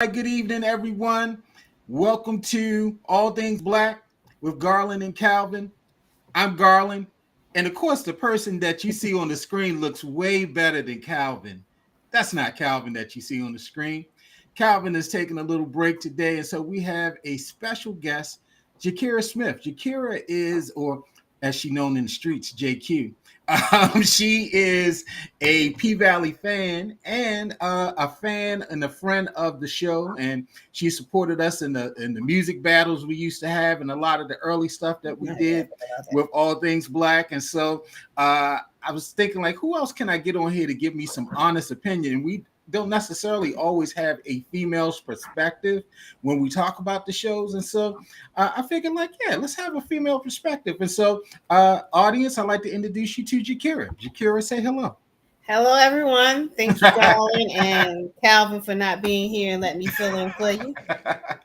Good evening, everyone. Welcome to All Things Black with Garland and Calvin. I'm Garland. And of course, the person that you see on the screen looks way better than Calvin. That's not Calvin that you see on the screen. Calvin is taking a little break today. And so we have a special guest, Jakira Smith. Jakira is, or as she's known in the streets, JQ. She is a P Valley fan and a fan and a friend of the show, and she supported us in the music battles we used to have, and a lot of the early stuff that we did with All Things Black. And so I was thinking, like, who else can I get on here to give me some honest opinion? And we don't necessarily always have a female's perspective when we talk about the shows. And so I figured, like, yeah, let's have a female perspective. And so, audience, I'd like to introduce you to Jakira. Jakira, say hello. Hello, everyone. Thank you, Garland and Calvin, for not being here and letting me fill in for you.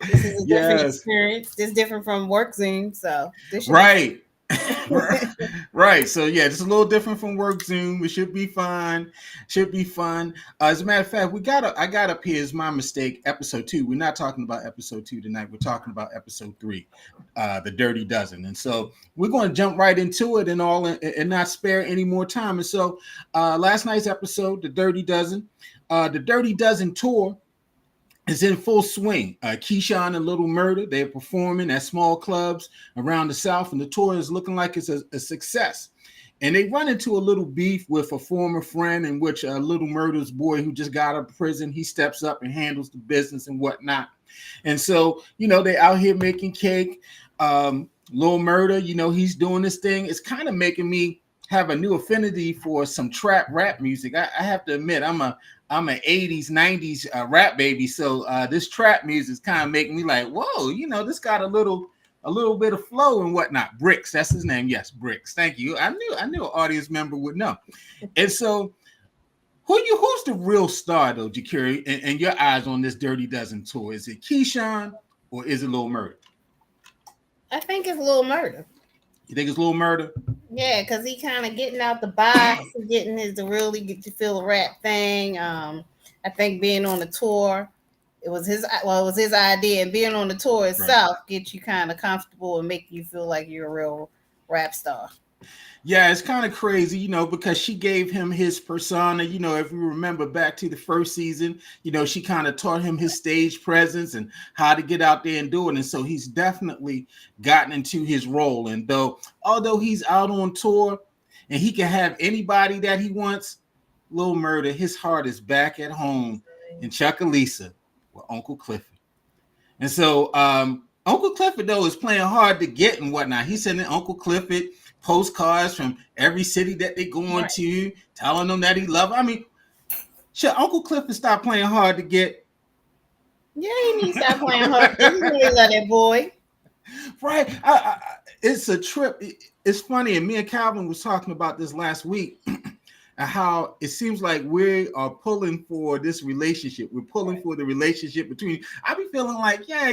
This is a different experience. This is different from work Zoom, so this should right. Right. So yeah, it's a little different from work Zoom. It should be fun. Should be fun. As a matter of fact, I got up here is my mistake. Episode 2. We're not talking about episode 2 tonight. We're talking about episode 3, the Dirty Dozen. And so we're going to jump right into it and not spare any more time. And so last night's episode, the Dirty Dozen tour is in full swing. Keyshawn and Little Murder, they're performing at small clubs around the South, and the tour is looking like it's a success. And they run into a little beef with a former friend in which Little Murder's boy who just got out of prison, he steps up and handles the business and whatnot. And so, they're out here making cake. Little Murder, he's doing this thing. It's kind of making me have a new affinity for some trap rap music. I have to admit, I'm an 80s, 90s rap baby. So this trap music is kind of making me like, whoa, this got a little bit of flow and whatnot. Bricks, that's his name. Yes, Bricks. Thank you. I knew an audience member would know. And so who's the real star though, Jakiri, and your eyes on this Dirty Dozen tour? Is it Keyshawn or is it Lil Murder? I think it's Lil Murder. You think it's Lil Murder? Yeah, because he kind of getting out the box and getting to really get to feel the rap thing. I think being on the tour, it was his idea, and being on the tour itself gets you kind of comfortable and make you feel like you're a real rap star. Yeah, it's kind of crazy, because she gave him his persona. If you remember back to the first season, she kind of taught him his stage presence and how to get out there and do it. And so he's definitely gotten into his role. And although he's out on tour and he can have anybody that he wants, Lil Murder, his heart is back at home in Chucalissa with Uncle Clifford. And so Uncle Clifford, though, is playing hard to get and whatnot. He's sending Uncle Clifford postcards from every city that they're going to, telling them that he loves. I mean, should Uncle Clifford stop playing hard to get? Yeah, he needs to stop playing hard. He really love that boy. Right. It's a trip. It's funny, and me and Calvin was talking about this last week, how it seems like we are pulling for this relationship. We're pulling for the relationship between. I be feeling like, yeah,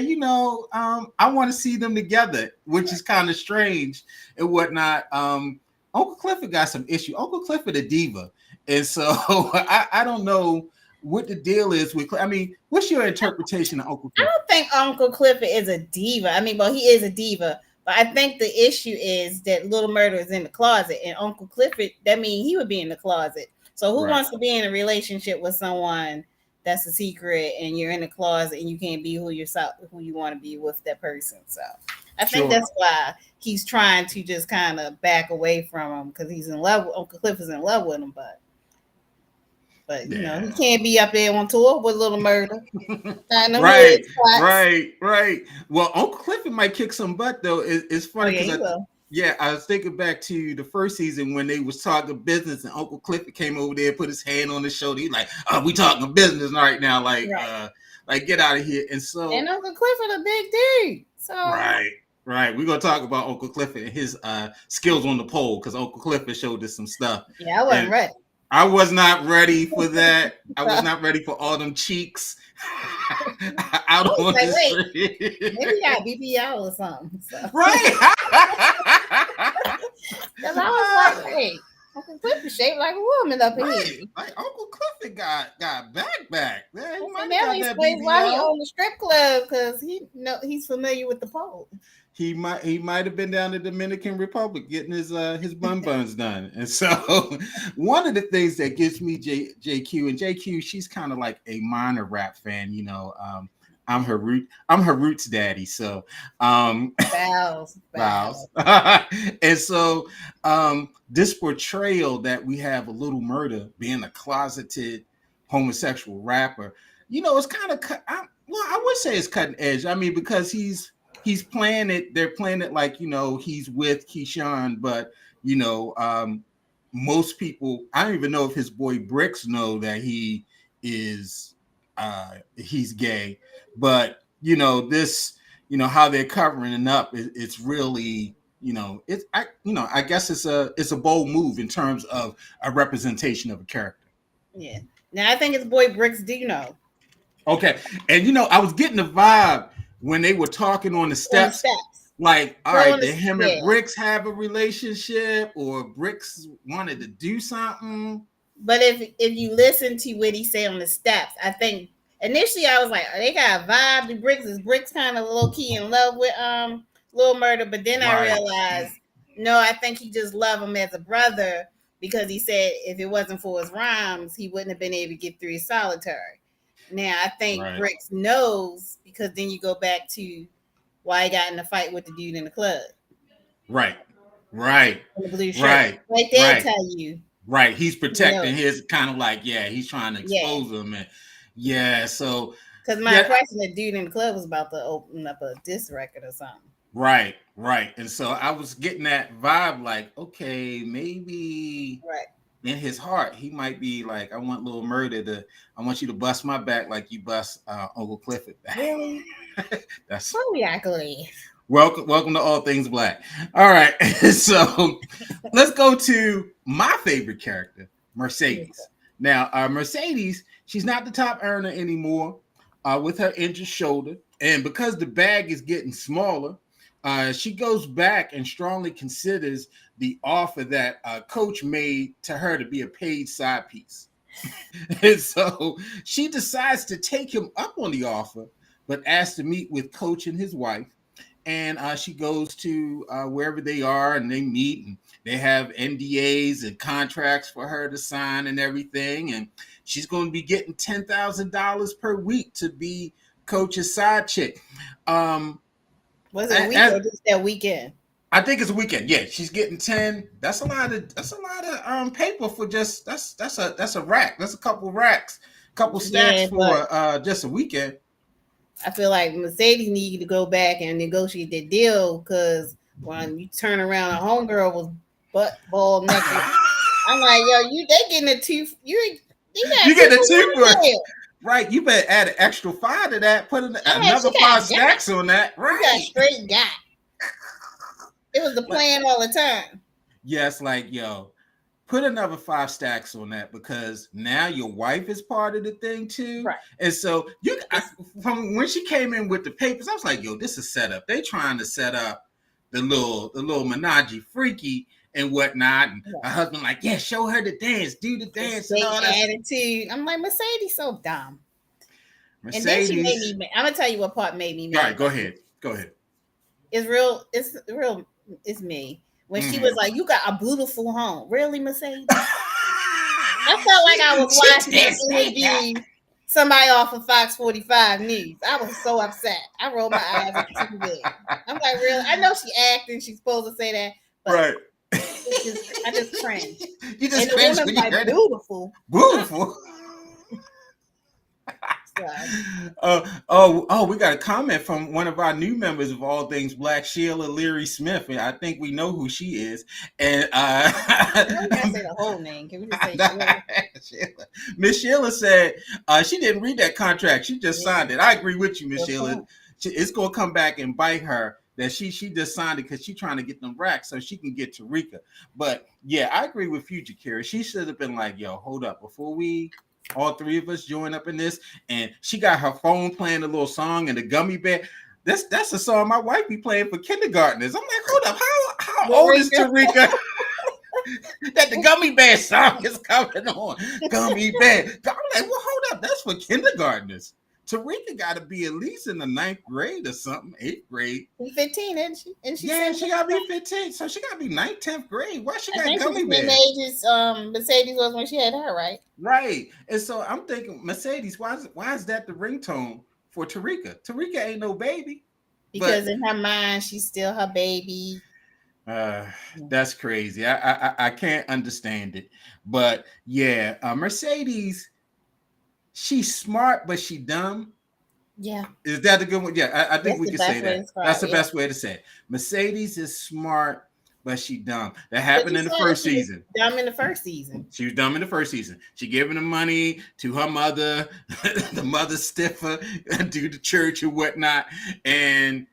I want to see them together, which is kind of strange and whatnot. Uncle Clifford got some issue. Uncle Clifford a diva, and so I don't know what the deal is with. I mean, what's your interpretation of Uncle Clifford? I don't think Uncle Clifford is a diva. I mean, well, he is a diva. But I think the issue is that Little Murder is in the closet, and Uncle Clifford, that means he would be in the closet. So who wants to be in a relationship with someone that's a secret and you're in the closet and you can't be who you want to be with that person? So I think that's why he's trying to just kind of back away from him, because he's in love with Uncle Clifford's in love with him, but he can't be up there on tour with Little Murder. Right. Well, Uncle Clifford might kick some butt though. It's funny because I was thinking back to the first season when they was talking business, and Uncle Clifford came over there, put his hand on his shoulder. He's like, "Oh, we talking business right now, like get out of here." And Uncle Clifford a big dude. So right. We're gonna talk about Uncle Clifford and his skills on the pole, because Uncle Clifford showed us some stuff. Yeah, I wasn't ready. I was not ready for that. I was not ready for all them cheeks out on the street. Maybe he got BBL or something. So. Right. Because I was like, hey, Uncle Clifford shaped like a woman up Right. here. Like Uncle Clifford got back. Yeah, he So might have now got he that explains why he BBL. owned the strip club because he's familiar with the pole. He might have been down to Dominican Republic getting his bun buns done. And so one of the things that gets me JQ, and JQ, she's kind of like a minor rap fan, you know. I'm her roots daddy. So Bows, Vows. bows. And so this portrayal that we have a Little Murder being a closeted homosexual rapper, you know, it's kind of well, I would say it's cutting edge. I mean, because he's playing it, they're playing it like, you know, he's with Keyshawn, but you know, most people, I don't even know if his boy Bricks know that he's gay, but you know, this, you know, how they're covering it up, it's really, you know, I guess it's a bold move in terms of a representation of a character. Yeah. Now I think his boy Bricks do know Okay. And you know, I was getting the vibe when they were talking on the on the steps, steps. like, all Well, right, did him and Bricks have a relationship, or Bricks wanted to do something? But if you listen to what he said on the steps, I think initially I was like, oh, they got a vibe to Bricks. Is Bricks kind of low key in love with Lil Murder? But then I Right. realized, no, I think he just love him as a brother because he said if it wasn't for his rhymes, he wouldn't have been able to get through his solitary. Now I think Right. Bricks knows because then you go back to why he got in a fight with the dude in the club Right. Right. in the blue shirt. Right. Right there, Right. tell you, Right. He's you know, protecting his, kind of like, yeah, he's trying to yeah. expose him. And yeah, so Because my yeah, impression, the dude in the club was about to open up a diss record or something. right, right. And so I was getting that vibe like, okay, maybe Right. in his heart, he might be like, I want you to bust my back like you bust Uncle Clifford back. Really? That's Exactly. welcome to All Things Black. All right. So let's go to my favorite character, Mercedes. Now, Mercedes, she's not the top earner anymore with her injured shoulder. And because the bag is getting smaller, she goes back and strongly considers the offer that Coach made to her to be a paid side piece. And so she decides to take him up on the offer, but asks to meet with Coach and his wife. And she goes to wherever they are, and they meet, and they have NDAs and contracts for her to sign and everything. And she's going to be getting $10,000 per week to be Coach's side chick. Was it a week or just that weekend? I think it's a weekend. Yeah, she's getting 10. That's a lot of paper for just that's a rack. That's a couple racks, couple stacks Yeah, but for just a weekend. I feel like Mercedes needed to go back and negotiate that deal because when you turn around, a homegirl was butt ball naked. I'm like, yo, they getting a two. You got You two get a for two one for deal. right. You better add an extra 5 to that. Put I'm like, another she 5 got stacks on that. You got Right. straight got. It was the plan all the time. Yes, like yo, put another 5 stacks on that because now your wife is part of the thing too. Right. And so from when she came in with the papers, I was like, yo, this is set up. They trying to set up the little Menage freaky and whatnot. And her husband like, yeah, show her the dance, do the dance and all that attitude. I'm like, Mercedes so dumb. Mercedes. And then she made me mad. I'm gonna tell you what part made me mad. All right, go ahead. It's real. It's me. When she was like, "You got a beautiful home." Really, Mercedes? I felt like I was watching this interview somebody off of Fox 45 News. I was so upset. I rolled my eyes at the TV. I'm like, really? I know she acting. She's supposed to say that, but right. I just cringed. You just and the cringed woman's like, beautiful. Beautiful. We got a comment from one of our new members of All Things Black, Sheila Leary Smith, and I think we know who she is. And we don't gotta say the whole name. Can we just say Sheila? Miss Sheila said she didn't read that contract; she just signed it. I agree with you, Miss Sheila. It's gonna come back and bite her that she just signed it because she's trying to get them racks so she can get Tarika. But yeah, I agree with you, Jakira. She should have been like, "Yo, hold up, before we." All 3 of us join up in this, and she got her phone playing a little song and the gummy bear. That's a song my wife be playing for kindergartners. I'm like, hold up, how old is Tarika? that the Gummy Bear song is coming on. Gummy Bear. I'm like, well, hold up. That's for kindergartners. Tarika got to be at least in the ninth grade or something, eighth grade. She's 15, isn't she? And she Yeah, she got to be 15. So she got to be ninth, 10th grade. Why she I got think she's Gummy the same Bear? age as Mercedes was when she had her, right? Right. And so I'm thinking, Mercedes, why is that the ringtone for Tarika? Tarika ain't no baby. Because in her mind, she's still her baby. That's crazy. I can't understand it. But yeah, Mercedes, she's smart, but she dumb. Yeah. Is that a good one? Yeah, I think That's we the can best say way to that. describe That's the it. best way to say it. Mercedes is smart, but she dumb. That But happened you in the said that first she was season. dumb in the first season. She was dumb in the first season. She giving the money to her mother, the mother stiffer, do the church or whatnot. And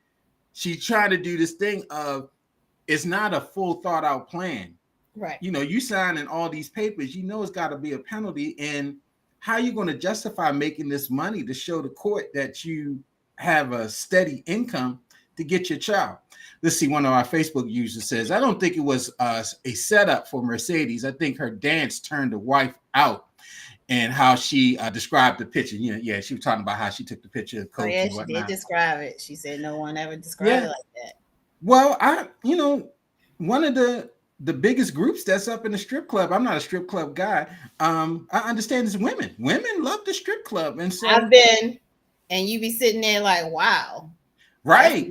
she tried to do this thing of it's not a full thought out plan. Right. You know, you signing all these papers, you know it's got to be a penalty. And how are you going to justify making this money to show the court that you have a steady income to get your child? Let's see, one of our Facebook users says, I don't think it was a setup for Mercedes. I think her dance turned the wife out. And how she described the picture. You know, yeah, she was talking about how she took the picture of Coach and She whatnot. did describe it. She said no one ever described it like that. Well, one of the biggest groups that's up in the strip club. I'm not a strip club guy. I understand is women. Women love the strip club, and so I've been, and you be sitting there like, wow, right,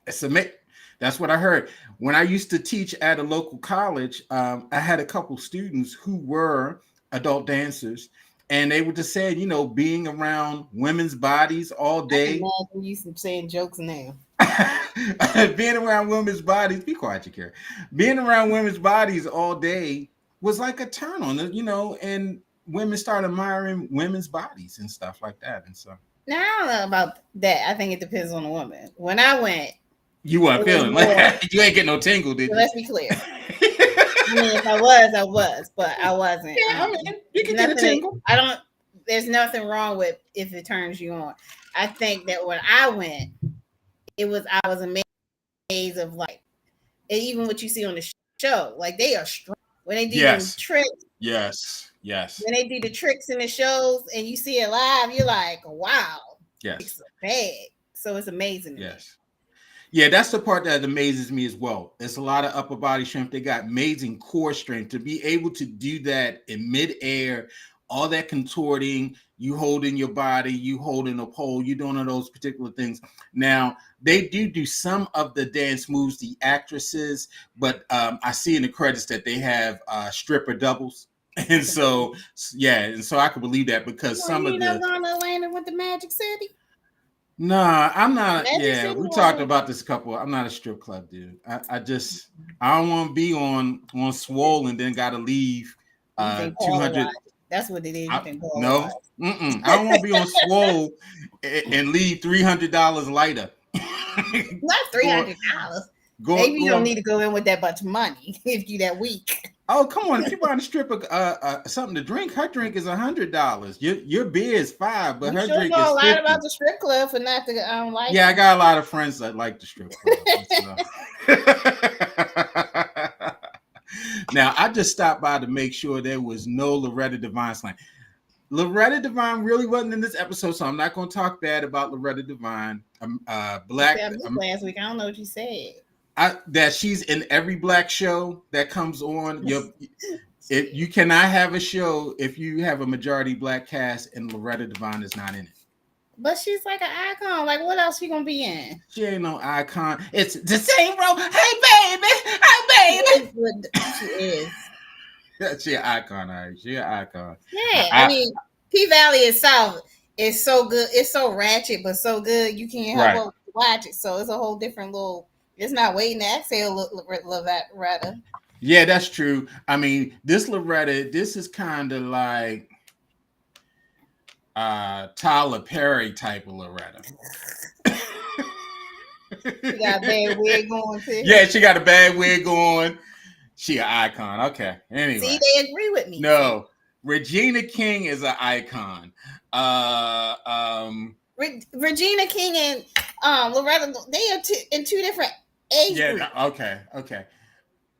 that's amazing. That's what I heard when I used to teach at a local college. I had a couple students who were adult dancers, and they were just saying, being around women's bodies all day. I can imagine you saying jokes now. Being around women's bodies, be quiet, you care. Being around women's bodies all day was like a turn on, and women started admiring women's bodies and stuff like that. And so now I don't know about that. I think it depends on the woman. When I went, you weren't feeling like you ain't get no tingle, did you? Let's be clear. I mean, if I was, but I wasn't. Yeah, I mean, you can get a tingle. There's nothing wrong with if it turns you on. I think that when I went, I was amazed of like, even what you see on the show, like they are strong when they do tricks. Yes. When they do the tricks in the shows and you see it live, you're like, wow. Yes. It's bad. So it's amazing. Yes. Yeah, that's the part that amazes me as well. There's a lot of upper body strength. They got amazing core strength to be able to do that in midair, all that contorting, you holding your body, you holding a pole, you doing all those particular things. Now, they do some of the dance moves, the actresses, but I see in the credits that they have stripper doubles. And so, and so I can believe that because some of the... You going to Atlanta with the Magic City? Nah, I'm not. We talked about this a couple. I'm not a strip club dude. I don't want to be on Swole and then got to leave 200. That's what it is. No, I don't want to be on Swole and leave $300 lighter. Not $300. Maybe you don't need to go in with that much money if you that weak. Oh, come on! If you buy a stripper something to drink, her drink is $100. Your beer is $5, but her drink is $50. A lot about the strip club for not to like. Yeah, I got a lot of friends that like the strip club. Now, I just stopped by to make sure there was no Loretta Devine slang. Loretta Devine really wasn't in this episode, so I'm not going to talk bad about Loretta Devine. Black. Last week, I don't know what you said. That she's in every black show that comes on. You cannot have a show if you have a majority black cast and Loretta Devine is not in it. But she's like an icon. Like, what else she gonna be in? She ain't no icon. It's the same role. Hey, baby. She is. She an icon, all right. She an icon. Yeah, I mean, P-Valley itself is so good. It's so ratchet, but so good. You can't help but watch it. So it's a whole different little... It's not waiting to exhale, Loretta. Yeah, that's true. I mean, this Loretta, this is kind of like Tyler Perry type of Loretta. She got a bad wig going too. Yeah, she got a bad wig going. She an icon. Okay. Anyway. See, they agree with me. No. Regina King is an icon. Regina King and Loretta, they are in two different age groups. Okay.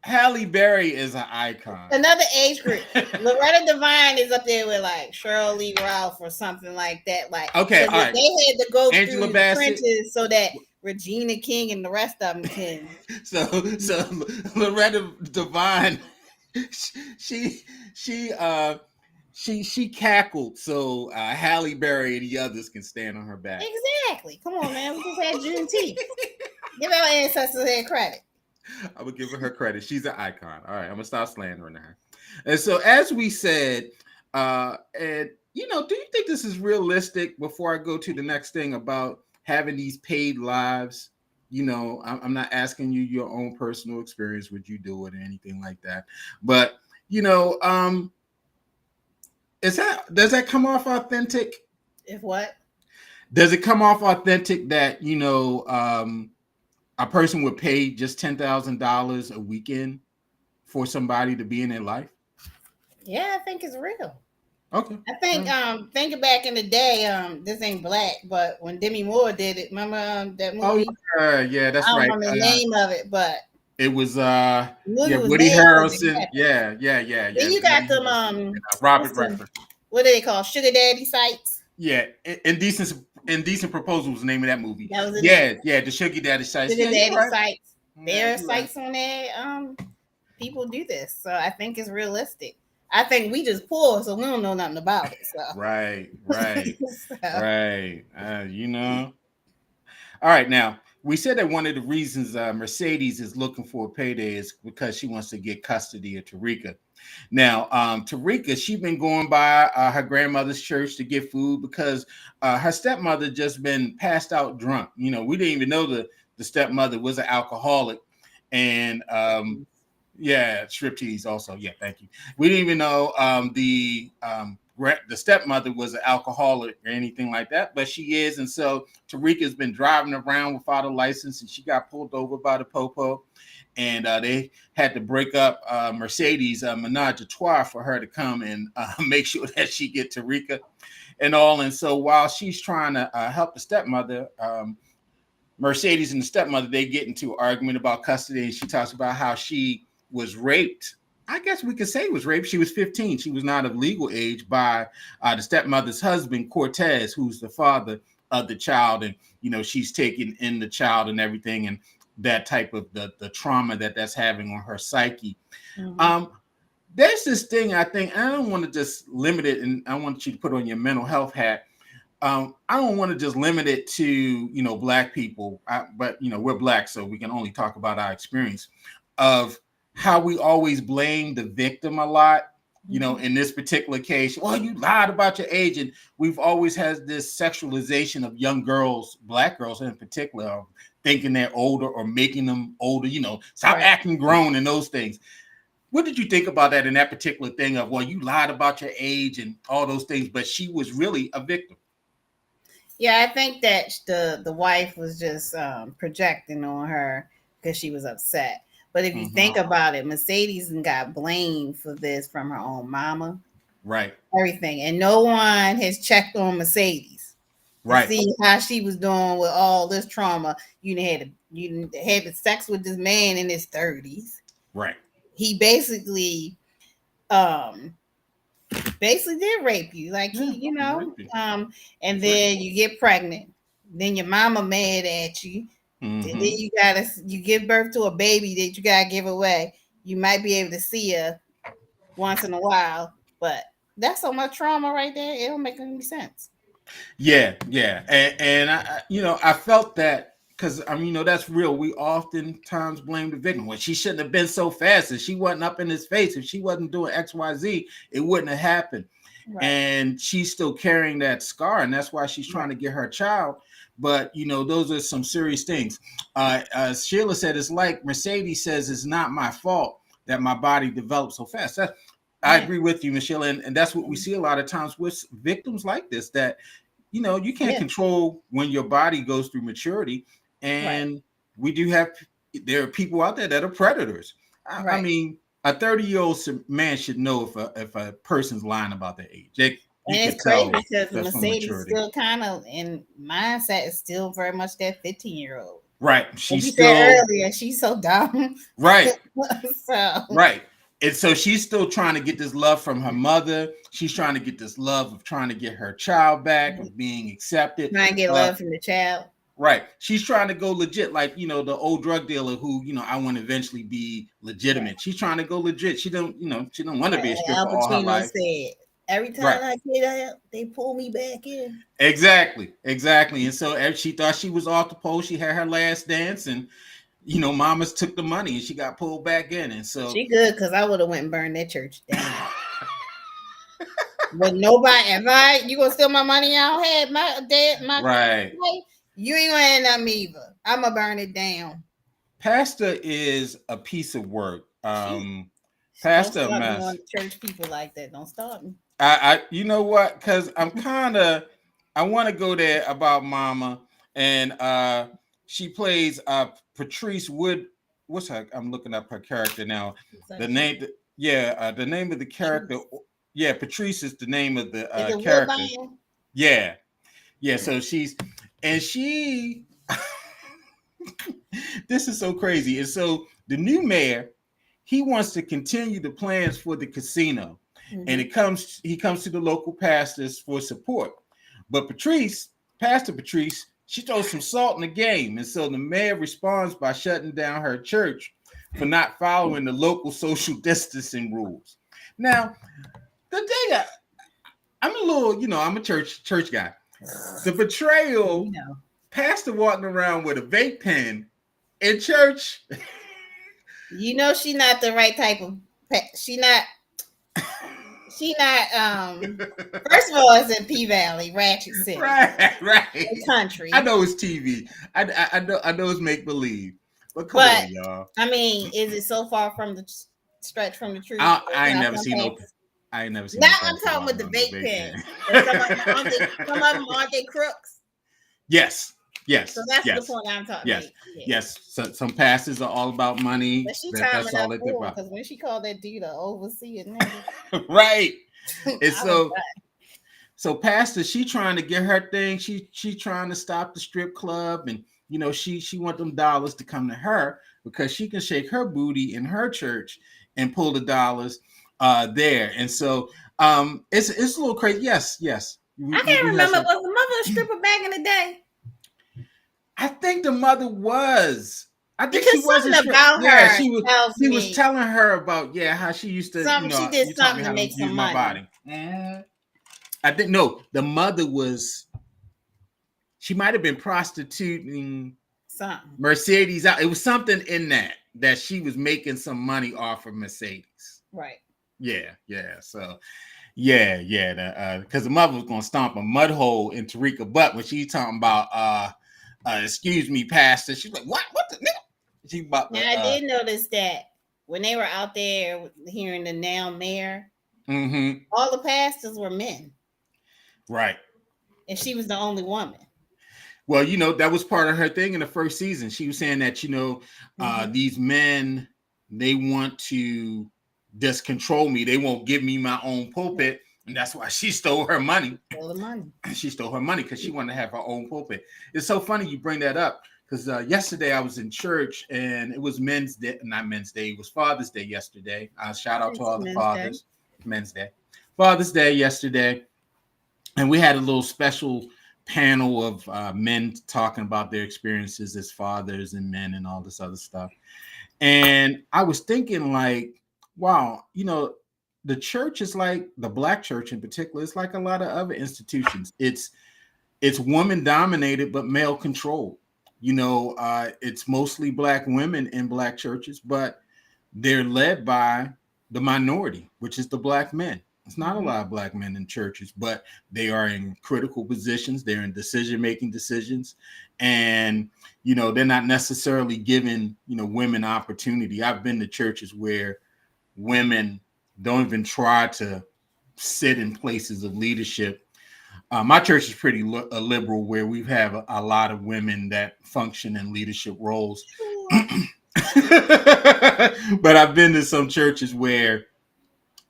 Halle Berry is an icon. Another age group. Loretta Devine is up there with like Shirley Ralph or something like that. Like, Okay, because all right. they had to go Angela through the Bassett. trenches so that Regina King and the rest of them can. So Loretta Devine, she she uh she cackled so Halle Berry and the others can stand on her back. Exactly. Come on, man. We just had Juneteenth. Give our ancestors their credit. I would give her credit. She's an icon. All right, I'm gonna stop slandering her. And so, as we said, and do you think this is realistic? Before I go to the next thing about having these paid lives, I'm not asking you your own personal experience. Would you do it or anything like that? But you know, um, does that come off authentic? If what? Does it come off authentic that a person would pay just $10,000 a weekend for somebody to be in their life? Yeah, I think it's real. Okay. I think thinking back in the day, this ain't black, but when Demi Moore did it, remember that movie? Yeah, I that's don't right. remember the name of it, but It was the movie was Woody made because it Harrelson. happened. Yeah. Then you got Woody them Harrelson. what's Robert them, Redford. what do they call sugar daddy sites? Yeah, Indecent Proposal was the name of that movie. That was the name. Yeah, the Sugar Daddy sites. Sugar Yeah, you're daddy right. sites. Yeah, There are you're right. sites on there. People do this, so I think it's realistic. I think we just poor, so we don't know nothing about it. So Right. so, Right. All right, now we said that one of the reasons Mercedes is looking for a payday is because she wants to get custody of Tarika. Now, Tarika, she's been going by her grandmother's church to get food because her stepmother just been passed out drunk. We didn't even know the stepmother was an alcoholic, and yeah, striptease also. Yeah, thank you. We didn't even know the stepmother was an alcoholic or anything like that, but she is. And so Tarika's been driving around without a license, and she got pulled over by the popo, and they had to break up Mercedes menage a trois for her to come and make sure that she get Tarika and all. And so while she's trying to help the stepmother, Mercedes and the stepmother, they get into an argument about custody, and she talks about how she was raped. I guess we could say was raped. She was 15. She was not of legal age by the stepmother's husband, Cortez, who's the father of the child. And, she's taking in the child and everything, and that type of the trauma that's having on her psyche. Mm-hmm. There's this thing, I think, and I don't want to just limit it, and I want you to put on your mental health hat. I don't want to just limit it to, Black people, but, we're Black, so we can only talk about our experience of how we always blame the victim a lot. In this particular case, well, you lied about your age. And we've always had this sexualization of young girls, Black girls in particular, thinking they're older or making them older, stop acting grown and those things. What did you think about that in that particular thing of, well, you lied about your age and all those things, but she was really a victim? Yeah, I think that the wife was just projecting on her because she was upset. But if you think about it, Mercedes got blamed for this from her own mama. Right. Everything. And no one has checked on Mercedes to see how she was doing with all this trauma. You had the sex with this man in his 30s. Right. He basically did rape you. Like and then you get pregnant. Then your mama mad at you. Mm-hmm. And then you give birth to a baby that you gotta give away. You might be able to see her once in a while, but that's so much trauma right there. It don't make any sense. Yeah, and I felt that because that's real. We oftentimes blame the victim. Well, she shouldn't have been so fast. If she wasn't up in his face, if she wasn't doing X, Y, Z, it wouldn't have happened. Right. And she's still carrying that scar, and that's why she's trying to get her child. But those are some serious things. Sheila said, it's like Mercedes says, it's not my fault that my body developed so fast. I agree with you, Michelle, and that's what we see a lot of times with victims like this, that you can't control when your body goes through maturity, and there are people out there that are predators. I mean, a 30-year-old man should know if a person's lying about their age. And it's crazy because Mercedes still kind of in mindset is still very much that 15-year-old. Right. Like She's you said still earlier, she's so dumb. right. So Right. And so she's still trying to get this love from her mother. She's trying to get this love of trying to get her child back, of being accepted. trying to get love from the child. Right. She's trying to go legit, like, the old drug dealer who, I want to eventually be legitimate. She's trying to go legit. She don't want to be a stripper Al all her Pacino life. said, every Right. time I get out, they pull me back in. Exactly. And so she thought she was off the pole. She had her last dance, and mamas took the money and she got pulled back in. And so She good, because I would have went and burned that church down. But nobody, you gonna steal my money? I don't have my dad, my right. You ain't gonna end up either. I'm gonna burn it down. Pastor is a piece of work. Don't Pastor start me mess. on church people like that. Don't start me. You know what? Because I want to go there about Mama, and she plays Patrice Wood. What's her? I'm looking up her character now. The name of the character. Yeah, Patrice is the name of the character. Yeah. So she. This is so crazy. And so the new mayor, he wants to continue the plans for the casino. Mm-hmm. And he comes to the local pastors for support. But Pastor Patrice, she throws some salt in the game. And so the mayor responds by shutting down her church for not following the local social distancing rules. Now, the thing, I'm a little, I'm a church guy. The betrayal, pastor walking around with a vape pen in church. She not the right type of. She not. First of all, it's in P Valley, Ratchet City. Right. The country. I know it's TV. I know it's make believe. But come on, y'all. I mean, is it so far from the stretch from the truth? I ain't never seen no. I ain't never seen. Now I'm talking with the vape pen. Some of them aren't they crooks? Yes. So that's the point I'm talking about. Yes. So, some pastors are all about money. But she that's all they think about. Because when she called that dude an overseer, right. And so pastor, she trying to get her thing. She trying to stop the strip club, and she want them dollars to come to her because she can shake her booty in her church and pull the dollars there. And so it's a little crazy. Yes. I can't remember. Was the mother a stripper back in the day? I think the mother was. I think because she wasn't about her. She was telling her about how she used to. She did something to make some money. My body. Mm-hmm. I think the mother was. She might have been prostituting something. Mercedes out. It was something in that she was making some money off of Mercedes. Right. Yeah. So. Yeah. Because the mother was gonna stomp a mud hole in Tarika butt when she talking about excuse me, pastor. She's like, what the hell? I did notice that when they were out there hearing the now mayor, all the pastors were men. Right. And she was the only woman. Well, that was part of her thing in the first season. She was saying that, these men, they want to just control me. They won't give me my own pulpit. And that's why she stole her money. She stole her money because she wanted to have her own pulpit. It's so funny you bring that up because yesterday I was in church and it was Men's Day, not Men's Day. It was Father's Day yesterday. Shout out to all the fathers. Men's Day. Father's Day yesterday. And we had a little special panel of men talking about their experiences as fathers and men and all this other stuff. And I was thinking like, wow, the church is like the Black church in particular. It's like a lot of other institutions. It's woman dominated, but male controlled. It's mostly Black women in Black churches, but they're led by the minority, which is the Black men. It's not a lot of Black men in churches, but they are in critical positions. They're in decision-making decisions. And, they're not necessarily giving, women opportunity. I've been to churches where women don't even try to sit in places of leadership. My church is pretty liberal, where we have a lot of women that function in leadership roles. But I've been to some churches where,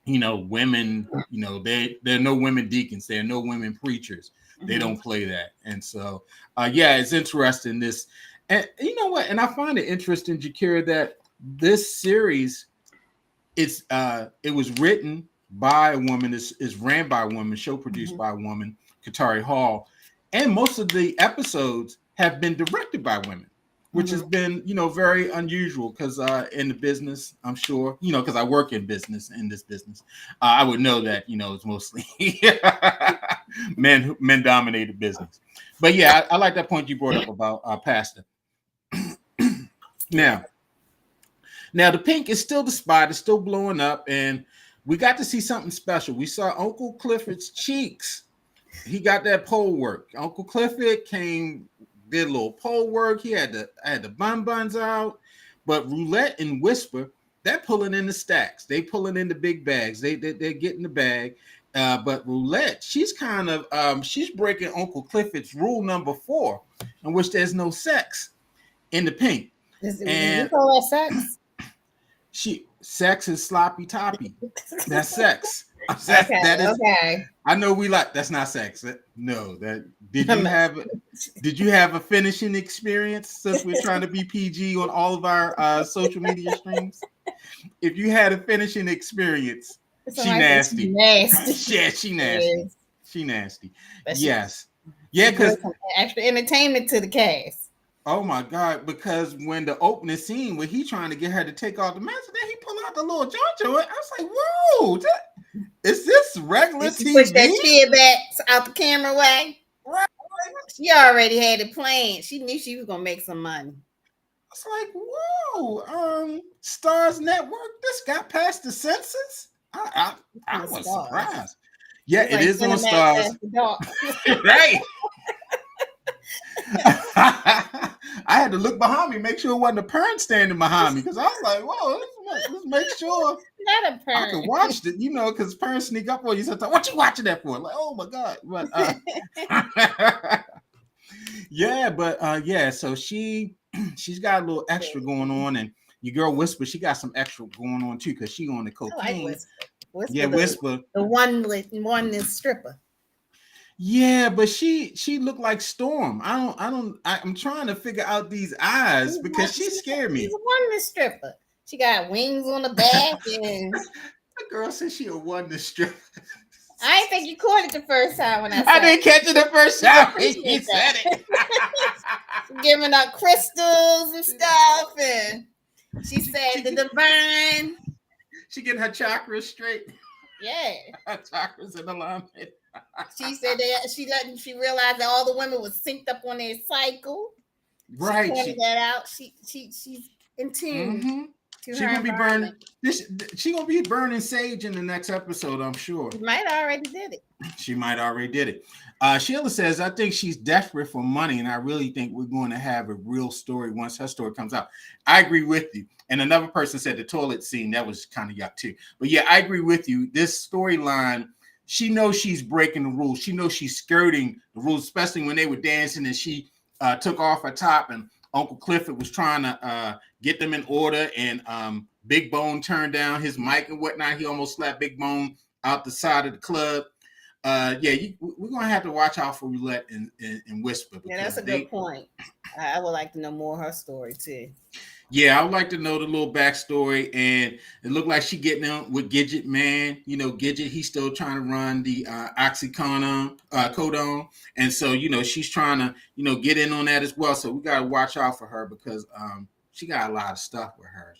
women, there are no women deacons, there are no women preachers. They don't play that. And so, it's interesting this. And you know what? And I find it interesting, Jakira, that this series it was written by a woman, is ran by a woman, show produced by a woman, Katari Hall, and most of the episodes have been directed by women, which has been very unusual because in the business, I'm sure because I work in this business, I would know that it's mostly men dominated business. But yeah, I like that point you brought up about Pastor. Now, the pink is still the spot, it's still blowing up, and we got to see something special. We saw Uncle Clifford's cheeks. He got that pole work. Uncle Clifford did a little pole work. He had the buns out. But Roulette and Whisper, they're pulling in the stacks. They pulling in the big bags. They're getting the bag. But Roulette, she's kind of she's breaking Uncle Clifford's rule number 4, in which there's no sex in the pink. You call that sex? Sex is sloppy toppy. That's sex. Okay. I know we like that's not sex. No, that did you have a finishing experience, since we're trying to be PG on all of our social media streams? If you had a finishing experience, she nasty. Yeah, she nasty. She nasty. Yes. Yeah, because extra entertainment to the cast. Oh my God, because when the opening scene where he trying to get her to take off the mask, then he pull out the little JoJo, I was like, whoa, is this regular TV? Push that chair back out the camera way. Right. She already had it planned. She knew she was gonna make some money. It's like, whoa, Stars Network, this got past the censors. I was surprised. Yeah, it is on Stars. Right. I had to look behind me, make sure it wasn't a parent standing behind me, because I was like, whoa, let's make sure not a parent. I can watch it, because parents sneak up on you sometimes. What you watching that for? Like, oh my God. But so she's got a little extra going on, and your girl Whisper, she got some extra going on too, because she on the cocaine. Like Whisper. Whisper. The one is stripper. Yeah, but she looked like Storm. I'm trying to figure out these eyes because she scared me. She's a oneness stripper. She got wings on the back, and the girl said she a oneness stripper. I didn't think you caught it the first time when I didn't catch it the first time. You said it. Giving up crystals and stuff, and she said the divine. She getting her chakras straight. Yeah, her chakras in alignment. She said that she realized that all the women was synced up on their cycle. Right. She pointed that out. She's in tune. Mm-hmm. She's gonna be burning. She gonna be burning sage in the next episode, I'm sure. She might already did it. She might already did it. Sheila says, I think she's desperate for money, and I really think we're going to have a real story once her story comes out. I agree with you. And another person said the toilet scene, that was kind of yuck too. But yeah, I agree with you. This storyline, she knows she's breaking the rules. She knows she's skirting the rules, especially when they were dancing and she took off her top and Uncle Clifford was trying to get them in order, and Big Bone turned down his mic and whatnot. He almost slapped Big Bone out the side of the club. We're going to have to watch out for Roulette and Whisper. Yeah, that's a good point. I would like to know more of her story too. Yeah, I would like to know the little backstory, and it looked like she getting in with Gidget Man. Gidget, he's still trying to run the oxycodone, and so she's trying to get in on that as well. So we got to watch out for her because she got a lot of stuff with her.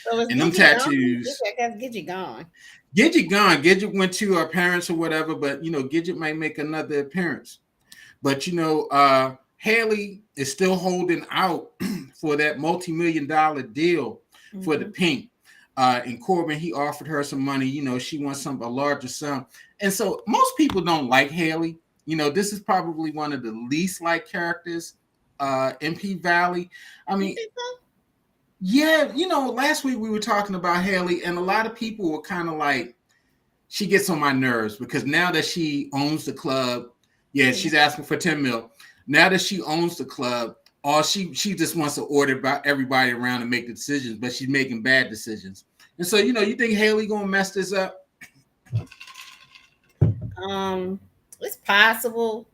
And them tattoos. I guess Gidget gone. Gidget gone. Gidget went to her parents or whatever, but Gidget might make another appearance. But Haley is still holding out for that multi-million-dollar deal for the pink. And Corbin, he offered her some money. She wants a larger sum. And so most people don't like Haley. This is probably one of the least liked characters in P Valley. I mean, yeah, last week we were talking about Haley, and a lot of people were kind of like, she gets on my nerves because now that she owns the club, she's asking for 10 mil. Now that she owns the club, she just wants to order everybody around and make the decisions, but she's making bad decisions. And so, you think Haley gonna mess this up? It's possible.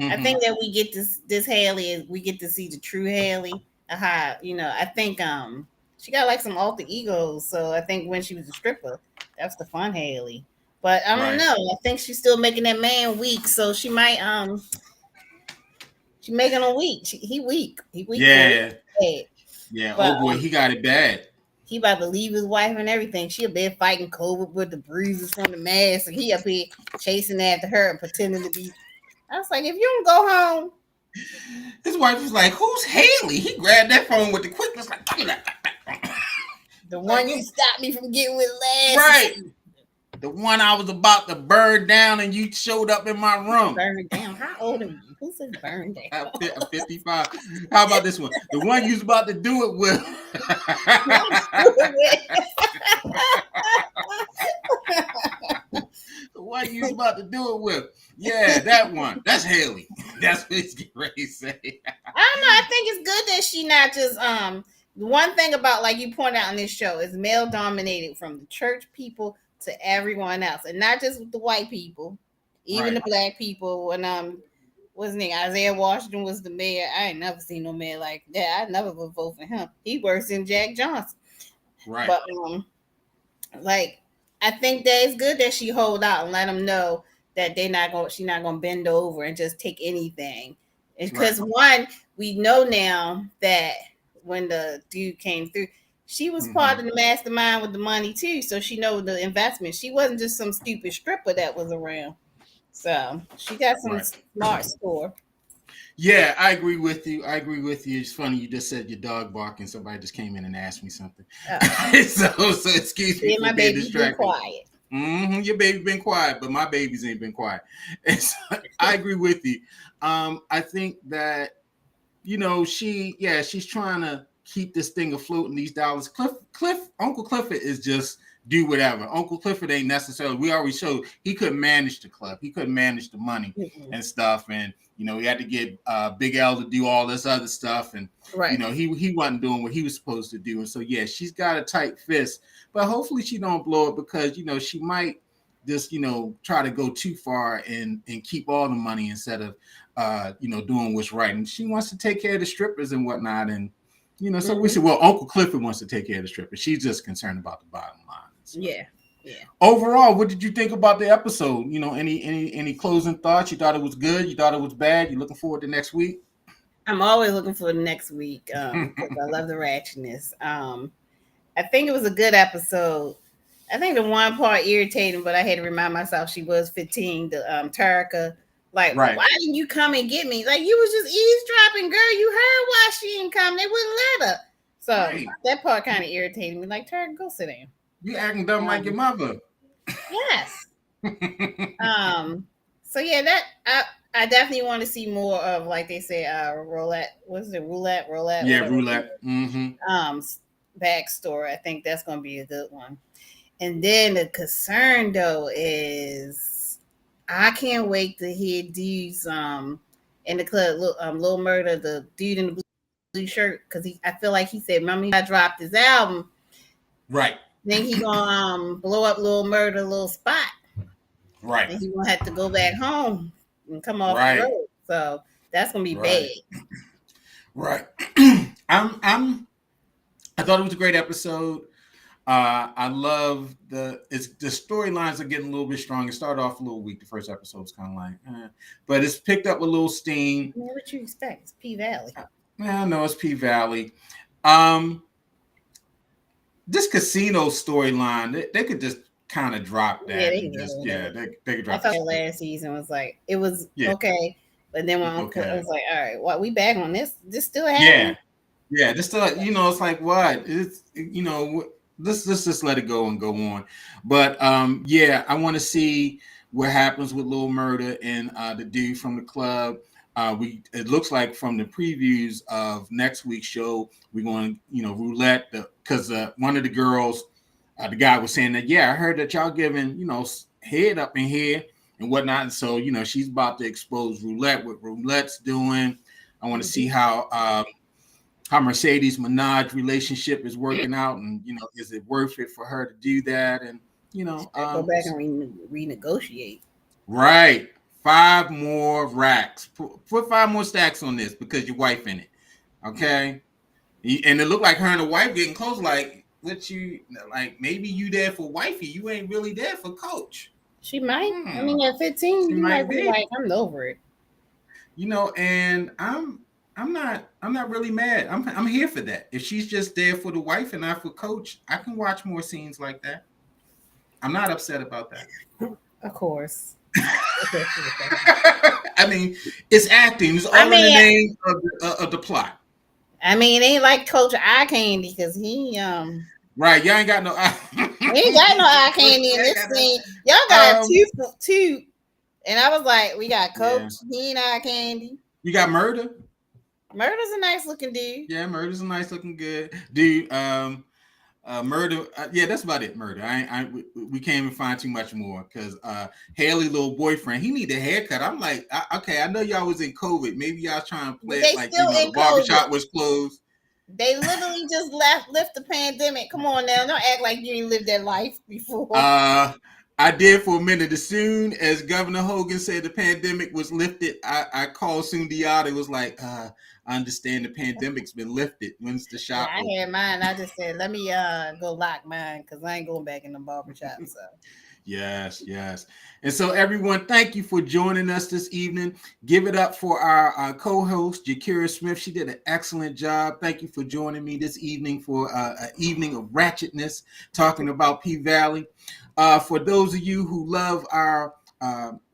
I think that we get this Haley, we get to see the true Haley. I think she got like some alter egos. So I think when she was a stripper, that's the fun Haley. But I don't Right. know. I think she's still making that man weak. So she making him weak. He weak. He weak for Yeah. it. Yeah. But Oh boy, he got it bad. he about to leave his wife and everything. She up there fighting COVID with the bruises from the mask, and he up here chasing after her and pretending to be. I was like, if you don't go home, His wife was like, "Who's Haley?" He grabbed that phone with the quickness, like, the like, one you stopped me from getting with last. right. The one I was about to burn down, and you showed up in my room. Burned down. How old are you? Who says burned down? I'm 55. How about this one? The one you was about to do it with. The one you was about to do it with. Yeah, that one. That's Haley. That's what he's getting ready to say. I don't know. I think it's good that she not just one thing about like you point out in this show is male dominated from the church people to everyone else, and not just with the white people, even Right. the black people. When what's his name? Isaiah Washington was the mayor. I ain't never seen no mayor like that. I never would vote for him. He works in Jack Johnson. Right. But like I think that it's good that she hold out and let them know that she's not gonna bend over and just take anything. Because Right. one, we know now that when the dude came through, she was Mm-hmm. part of the mastermind with the money too. So she know the investment. She wasn't just some stupid stripper that was around. So she got some Right. smart score. Yeah, I agree with you. I agree with you. It's funny you just said your dog barking. Somebody just came in and asked me something. So excuse me Yeah, for my being baby been distracted. quiet. Your baby been quiet, but my babies ain't been quiet. And so, I agree with you. I think that she's trying to keep this thing afloat in these dollars. Uncle Clifford is just do whatever. Uncle Clifford ain't necessarily. We already showed he couldn't manage the club. He couldn't manage the money Mm-mm. and stuff, and he had to get Big L to do all this other stuff, and Right. he wasn't doing what he was supposed to do, and so yeah, she's got a tight fist, but hopefully she don't blow it because she might just try to go too far and keep all the money instead of doing what's right. And she wants to take care of the strippers and whatnot. And, so we said, well, Uncle Clifford wants to take care of the strippers. She's just concerned about the bottom line. So, Yeah. Yeah. overall, what did you think about the episode? Any closing thoughts? You thought it was good? You thought it was bad? You looking forward to next week? I'm always looking for the next week because I love the ratchetness. I think it was a good episode. I think the one part irritating, but I had to remind myself she was 15. The Tarika, like, Right. why didn't you come and get me? Like, you was just eavesdropping, girl. You heard why she didn't come. They wouldn't let her. So Right. that part kind of irritated me. Like, Tarika, go sit down. You acting dumb like your mother. Yes. So yeah, I definitely want to see more of, like they say, roulette. What's it? Roulette, Yeah, whatever. roulette. Mm-hmm. Backstory. I think that's gonna be a good one. And then the concern though is I can't wait to hear D's in the club, Lil Murder, the dude in the blue shirt, because I feel like he said, remember I dropped his album. Right. Then he gonna blow up Lil Murder little spot. Right. And he gonna have to go back home and come off the Right. road. So that's gonna be bad. Right. Right. I thought it was a great episode. I love the storylines are getting a little bit strong. It started off a little weak. The first episode was kind of like, but it's picked up a little steam. I mean, what you expect? It's P Valley. Yeah, no, it's P Valley. This casino storyline, they could just kind of drop that and just they could drop. I felt last season was like it was okay, but then when okay. I was like, all right, what we back on this? This still happening? Yeah, this still it's like what it's let's just let it go and go on. But yeah, I want to see what happens with Lil Murder and the dude from the club. It looks like from the previews of next week's show, we're going roulette because one of the girls, the guy was saying that I heard that y'all giving head up in here and whatnot, and so she's about to expose roulette, what roulette's doing. I want to see how Mercedes Minaj relationship is working out, and is it worth it for her to do that? And go back and renegotiate. Right, 5 more racks. Put 5 more stacks on this because your wife in it. Okay, And it looked like her and the wife getting close. Like, what you like? Maybe you there for wifey. You ain't really there for coach. She might. I Hmm. mean, at 15, She you might might be be. like, I'm over it. And I'm not really mad. I'm here for that. If she's just there for the wife and not for coach, I can watch more scenes like that. I'm not upset about that. Of course. I mean, it's acting. It's I all in the mean, name of the plot. it ain't like Coach Eye Candy because Right. Y'all ain't got no he ain't got no eye Coach, candy in y'all ain't this got scene. Y'all no got two, and I was like, we got yeah. Coach. He ain't eye candy. You got Murder. Murder's a nice looking dude. Yeah, Murder's a nice looking good dude. Murder. Yeah, that's about it. Murder. We can't even find too much more because Haley little boyfriend, he need a haircut. I'm like, okay, I know y'all was in COVID. Maybe y'all trying to play But it they like still the in COVID. barbershop was closed. They literally just lift the pandemic. Come on now, don't act like you ain't lived that life before. Uh, I did for a minute. As soon as Governor Hogan said the pandemic was lifted, I called Sundiata. It was like, I understand the pandemic's been lifted. When's the Yeah, shop I had open? mine. I just said, let me go lock mine because I ain't going back in the barbershop. So Yes, yes. And so, everyone, thank you for joining us this evening. Give it up for our co-host, Jakira Smith. She did an excellent job. Thank you for joining me this evening for an evening of ratchetness, talking about P-Valley. For those of you who love our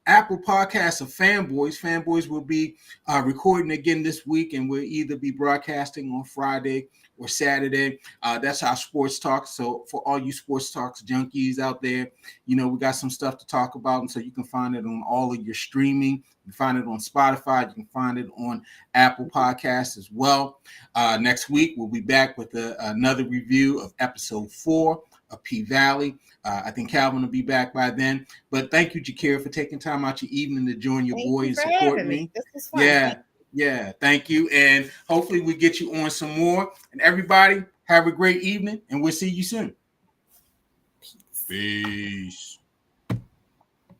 Apple Podcasts of Fanboys will be recording again this week, and we'll either be broadcasting on Friday or Saturday. That's our sports talk. So for all you sports talks junkies out there, we got some stuff to talk about, and so you can find it on all of your streaming. You can find it on Spotify. You can find it on Apple Podcasts as well. Next week, we'll be back with another review of episode 4 of P-Valley. I think Calvin will be back by then. But thank you, Jakira, for taking time out your evening to join your thank boy you and for support having me. me. This was fun. Yeah, yeah, thank you. And hopefully we get you on some more. And everybody, have a great evening, and we'll see you soon. Peace. Peace.